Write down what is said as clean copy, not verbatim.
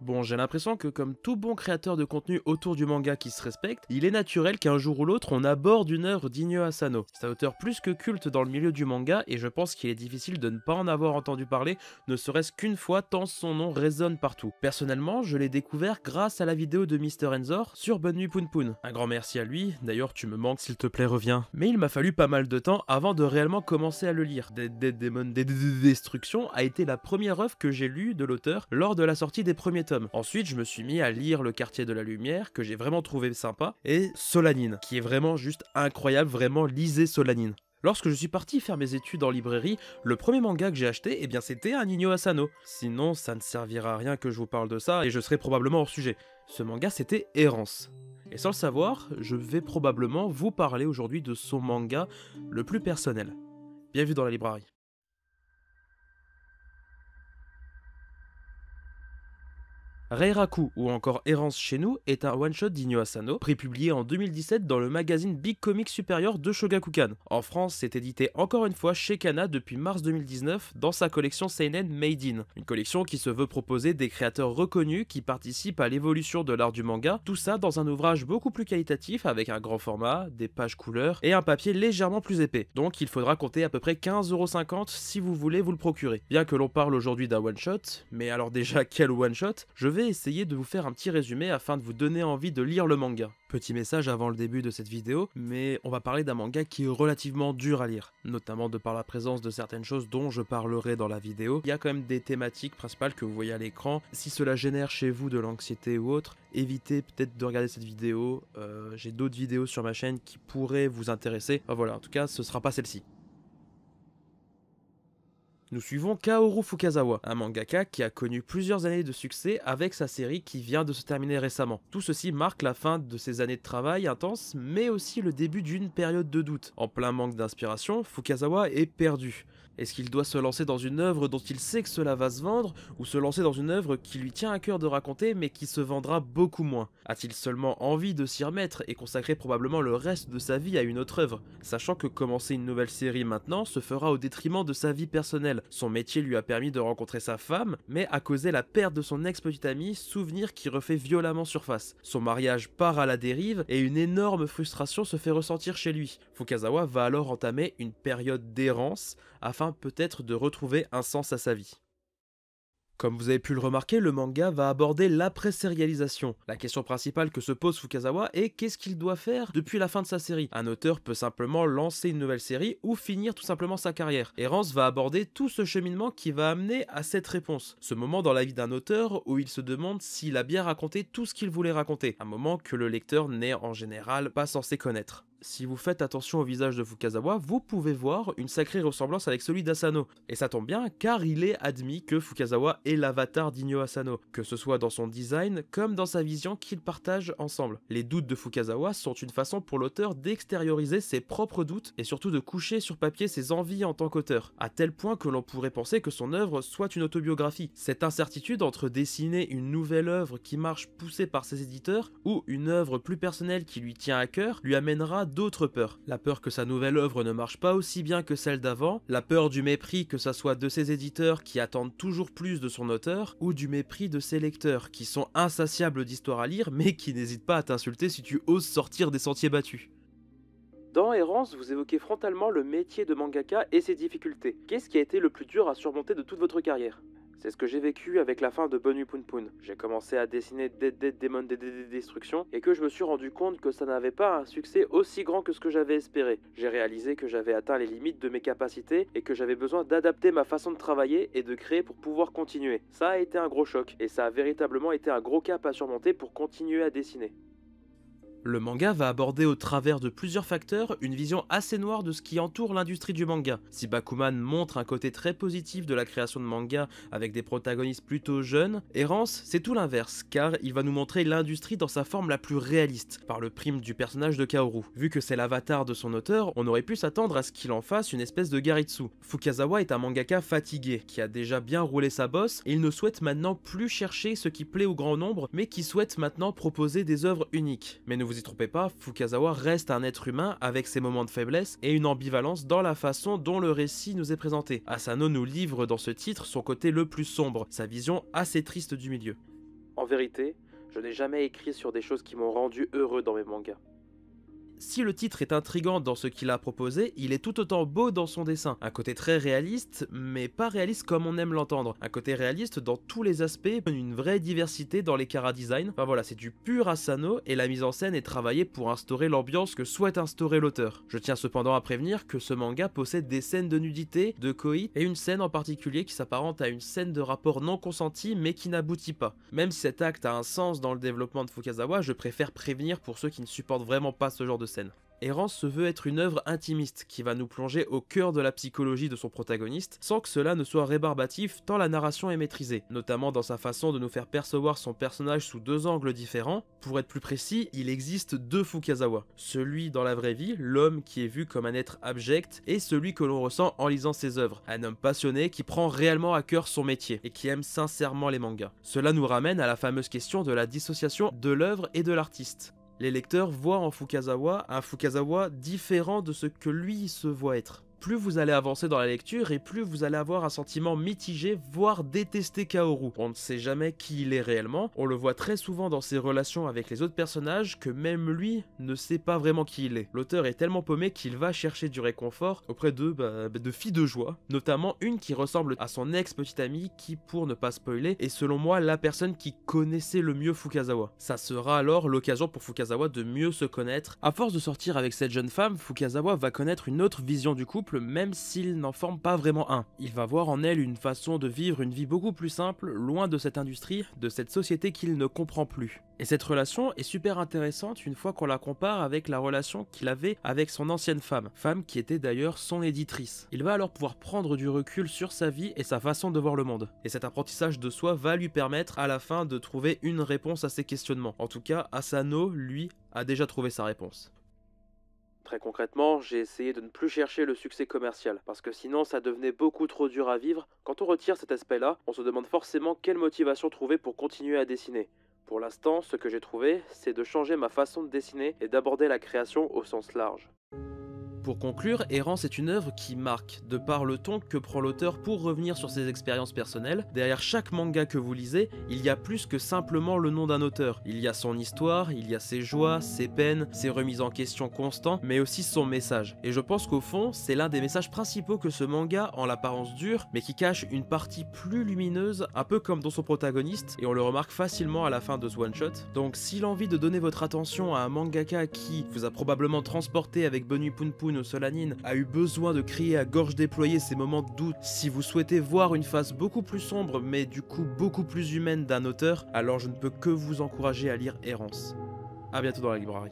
Bon, j'ai l'impression que comme tout bon créateur de contenu autour du manga qui se respecte, il est naturel qu'un jour ou l'autre on aborde une œuvre d'Inyo Asano. C'est un auteur plus que culte dans le milieu du manga et je pense qu'il est difficile de ne pas en avoir entendu parler, ne serait-ce qu'une fois tant son nom résonne partout. Personnellement, je l'ai découvert grâce à la vidéo de Mr. Enzor sur Bonne Nuit Poun Poun. Un grand merci à lui, d'ailleurs tu me manques, s'il te plaît reviens. Mais il m'a fallu pas mal de temps avant de réellement commencer à le lire. Dead Demon Destruction a été la première œuvre que j'ai lue de l'auteur lors de la sortie des premiers tomes. Ensuite, je me suis mis à lire Le Quartier de la Lumière, que j'ai vraiment trouvé sympa, et Solanine, qui est vraiment juste incroyable, vraiment lisez Solanine. Lorsque je suis parti faire mes études en librairie, le premier manga que j'ai acheté, eh bien c'était un Inyo Asano. Sinon, ça ne servira à rien que je vous parle de ça, et je serai probablement hors sujet. Ce manga, c'était Errance. Et sans le savoir, je vais probablement vous parler aujourd'hui de son manga le plus personnel. Bienvenue dans la librairie. Reiraku, ou encore Errance chez nous, est un one-shot d'Inyo Asano, prépublié en 2017 dans le magazine Big Comic Supérieur de Shogakukan. En France, c'est édité encore une fois chez Kana depuis mars 2019 dans sa collection Seinen Made In, une collection qui se veut proposer des créateurs reconnus qui participent à l'évolution de l'art du manga, tout ça dans un ouvrage beaucoup plus qualitatif avec un grand format, des pages couleurs et un papier légèrement plus épais. Donc il faudra compter à peu près 15,50€ si vous voulez vous le procurer. Bien que l'on parle aujourd'hui d'un one-shot, mais alors déjà quel one-shot, je vais essayer de vous faire un petit résumé afin de vous donner envie de lire le manga. Petit message avant le début de cette vidéo, mais on va parler d'un manga qui est relativement dur à lire, notamment de par la présence de certaines choses dont je parlerai dans la vidéo. Il y a quand même des thématiques principales que vous voyez à l'écran. Si cela génère chez vous de l'anxiété ou autre, évitez peut-être de regarder cette vidéo. J'ai d'autres vidéos sur ma chaîne qui pourraient vous intéresser. Enfin, voilà, en tout cas, ce sera pas celle-ci. Nous suivons Kaoru Fukazawa, un mangaka qui a connu plusieurs années de succès avec sa série qui vient de se terminer récemment. Tout ceci marque la fin de ses années de travail intense, mais aussi le début d'une période de doute. En plein manque d'inspiration, Fukazawa est perdu. Est-ce qu'il doit se lancer dans une œuvre dont il sait que cela va se vendre, ou se lancer dans une œuvre qui lui tient à cœur de raconter mais qui se vendra beaucoup moins? A-t-il seulement envie de s'y remettre et consacrer probablement le reste de sa vie à une autre œuvre, sachant que commencer une nouvelle série maintenant se fera au détriment de sa vie personnelle? Son métier lui a permis de rencontrer sa femme, mais a causé la perte de son ex-petite amie, souvenir qui refait violemment surface. Son mariage part à la dérive et une énorme frustration se fait ressentir chez lui. Fukazawa va alors entamer une période d'errance afin peut-être de retrouver un sens à sa vie. Comme vous avez pu le remarquer, le manga va aborder l'après-sérialisation. La question principale que se pose Fukazawa est qu'est-ce qu'il doit faire depuis la fin de sa série? Un auteur peut simplement lancer une nouvelle série ou finir tout simplement sa carrière. Errance va aborder tout ce cheminement qui va amener à cette réponse. Ce moment dans la vie d'un auteur où il se demande s'il a bien raconté tout ce qu'il voulait raconter. Un moment que le lecteur n'est en général pas censé connaître. Si vous faites attention au visage de Fukazawa, vous pouvez voir une sacrée ressemblance avec celui d'Asano. Et ça tombe bien car il est admis que Fukazawa est l'avatar d'Inyo Asano, que ce soit dans son design comme dans sa vision qu'ils partagent ensemble. Les doutes de Fukazawa sont une façon pour l'auteur d'extérioriser ses propres doutes et surtout de coucher sur papier ses envies en tant qu'auteur, à tel point que l'on pourrait penser que son œuvre soit une autobiographie. Cette incertitude entre dessiner une nouvelle œuvre qui marche poussée par ses éditeurs ou une œuvre plus personnelle qui lui tient à cœur lui amènera d'autres peurs. La peur que sa nouvelle œuvre ne marche pas aussi bien que celle d'avant, la peur du mépris que ça soit de ses éditeurs qui attendent toujours plus de son auteur, ou du mépris de ses lecteurs qui sont insatiables d'histoires à lire mais qui n'hésitent pas à t'insulter si tu oses sortir des sentiers battus. Dans Errance, vous évoquez frontalement le métier de mangaka et ses difficultés. Qu'est-ce qui a été le plus dur à surmonter de toute votre carrière? C'est ce que j'ai vécu avec la fin de Bonne Nuit Poun Poun. J'ai commencé à dessiner Dead Demon Destruction et que je me suis rendu compte que ça n'avait pas un succès aussi grand que ce que j'avais espéré. J'ai réalisé que j'avais atteint les limites de mes capacités et que j'avais besoin d'adapter ma façon de travailler et de créer pour pouvoir continuer. Ça a été un gros choc et ça a véritablement été un gros cap à surmonter pour continuer à dessiner. Le manga va aborder au travers de plusieurs facteurs une vision assez noire de ce qui entoure l'industrie du manga. Si Bakuman montre un côté très positif de la création de manga avec des protagonistes plutôt jeunes, Errance c'est tout l'inverse car il va nous montrer l'industrie dans sa forme la plus réaliste, par le prime du personnage de Kaoru. Vu que c'est l'avatar de son auteur, on aurait pu s'attendre à ce qu'il en fasse une espèce de Garitsu. Fukazawa est un mangaka fatigué, qui a déjà bien roulé sa bosse et il ne souhaite maintenant plus chercher ce qui plaît au grand nombre, mais qui souhaite maintenant proposer des œuvres uniques. Mais ne vous y trompez pas, Fukazawa reste un être humain avec ses moments de faiblesse et une ambivalence dans la façon dont le récit nous est présenté. Asano nous livre dans ce titre son côté le plus sombre, sa vision assez triste du milieu. En vérité, je n'ai jamais écrit sur des choses qui m'ont rendu heureux dans mes mangas. Si le titre est intriguant dans ce qu'il a proposé, il est tout autant beau dans son dessin. Un côté très réaliste, mais pas réaliste comme on aime l'entendre. Un côté réaliste dans tous les aspects, une vraie diversité dans les chara-design. Enfin voilà, c'est du pur Asano et la mise en scène est travaillée pour instaurer l'ambiance que souhaite instaurer l'auteur. Je tiens cependant à prévenir que ce manga possède des scènes de nudité, de coït et une scène en particulier qui s'apparente à une scène de rapport non consenti mais qui n'aboutit pas. Même si cet acte a un sens dans le développement de Fukazawa, je préfère prévenir pour ceux qui ne supportent vraiment pas ce genre de scène. Errance se veut être une œuvre intimiste qui va nous plonger au cœur de la psychologie de son protagoniste sans que cela ne soit rébarbatif tant la narration est maîtrisée, notamment dans sa façon de nous faire percevoir son personnage sous deux angles différents. Pour être plus précis, il existe deux Fukazawa, celui dans la vraie vie, l'homme qui est vu comme un être abject, et celui que l'on ressent en lisant ses œuvres, un homme passionné qui prend réellement à cœur son métier et qui aime sincèrement les mangas. Cela nous ramène à la fameuse question de la dissociation de l'œuvre et de l'artiste. Les lecteurs voient en Fukazawa un Fukazawa différent de ce que lui se voit être. Plus vous allez avancer dans la lecture et plus vous allez avoir un sentiment mitigé, voire détester Kaoru. On ne sait jamais qui il est réellement, on le voit très souvent dans ses relations avec les autres personnages que même lui ne sait pas vraiment qui il est. L'auteur est tellement paumé qu'il va chercher du réconfort auprès de filles de joie, notamment une qui ressemble à son ex-petite amie qui, pour ne pas spoiler, est selon moi la personne qui connaissait le mieux Fukazawa. Ça sera alors l'occasion pour Fukazawa de mieux se connaître. À force de sortir avec cette jeune femme, Fukazawa va connaître une autre vision du couple, même s'il n'en forme pas vraiment un. Il va voir en elle une façon de vivre une vie beaucoup plus simple, loin de cette industrie, de cette société qu'il ne comprend plus. Et cette relation est super intéressante une fois qu'on la compare avec la relation qu'il avait avec son ancienne femme qui était d'ailleurs son éditrice. Il va alors pouvoir prendre du recul sur sa vie et sa façon de voir le monde. Et cet apprentissage de soi va lui permettre à la fin de trouver une réponse à ses questionnements. En tout cas, Asano, lui, a déjà trouvé sa réponse. Très concrètement, j'ai essayé de ne plus chercher le succès commercial, parce que sinon ça devenait beaucoup trop dur à vivre. Quand on retire cet aspect-là, on se demande forcément quelle motivation trouver pour continuer à dessiner. Pour l'instant, ce que j'ai trouvé, c'est de changer ma façon de dessiner et d'aborder la création au sens large. Pour conclure, Errance est une œuvre qui marque, de par le ton que prend l'auteur pour revenir sur ses expériences personnelles. Derrière chaque manga que vous lisez, il y a plus que simplement le nom d'un auteur. Il y a son histoire, il y a ses joies, ses peines, ses remises en question constantes, mais aussi son message. Et je pense qu'au fond, c'est l'un des messages principaux que ce manga, en l'apparence dure, mais qui cache une partie plus lumineuse, un peu comme dans son protagoniste, et on le remarque facilement à la fin de ce one-shot. Donc si l'envie de donner votre attention à un mangaka qui vous a probablement transporté avec Bonu Punpun ou Solanine a eu besoin de crier à gorge déployée ces moments de doute, si vous souhaitez voir une face beaucoup plus sombre mais du coup beaucoup plus humaine d'un auteur, alors je ne peux que vous encourager à lire Errance. A bientôt dans la librairie.